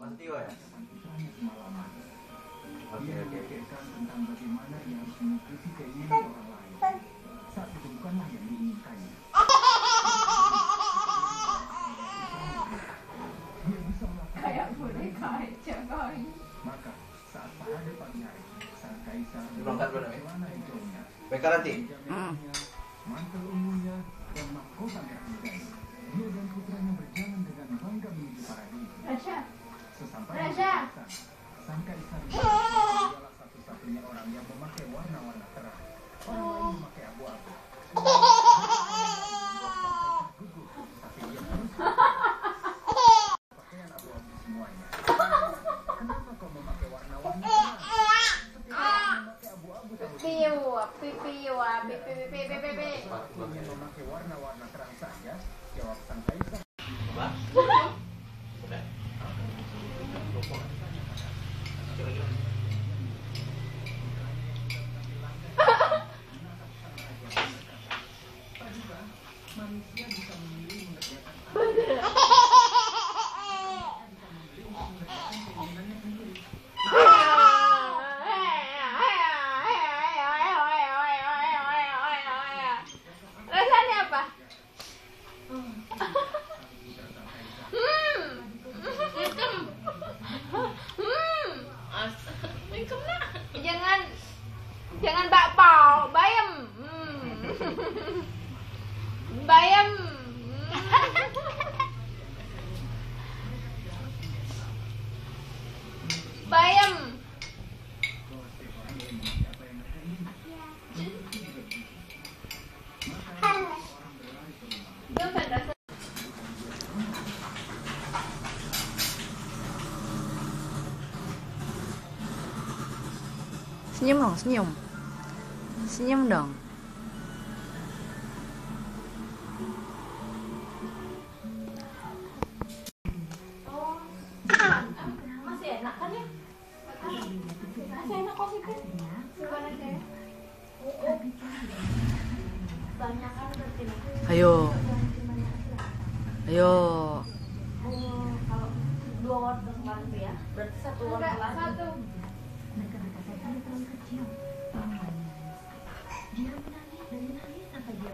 Antio ya? Oke. Tentang bagaimana dia harus mengikuti keinginan orang lain saat itu bukanlah yang diinginkannya. Dia bisa melakukan Kayak boneka aja kau ini. maka saat pada pagi hari sang kaisar Berangkat dulu, ya? celana hijaunya, Mereka nanti? mantel ungunya dan mahkota merah mudanya, dia dan putranya berjalan dengan bangga menuju paradis. Rasha, Sesampainya di Rasha. sana, sang kaisar adalah satu-satunya orang yang memakai warna-warna terang. Orang lain memakai abu-abu. Gugup, tapi dia terus pakaian abu-abu semuanya. Kenapa kau memakai warna-warna terang? Setiap orang memakai abu-abu terus. piu, Aku ingin memakai warna-warna terang saja, jawab sang kaisar. Coba. Udah. Manusia bisa memilih mengerjakan keinginannya sendiri. Rasanya apa? Jangan bakpao, bayam. Bayam. Bayam. Senyum dong, senyum. Senyum dong. Masih enak kan ya? Masih enak kok sih kan? Bukan aja ya? Banyak kan berarti. Ayo. Ayo. Kalau 2 wortel kemarin tuh ya, berarti 1 wortel lagi. Satu. Mereka-mereka saya terlalu kecil. Dia menangis dan menangis sampai dia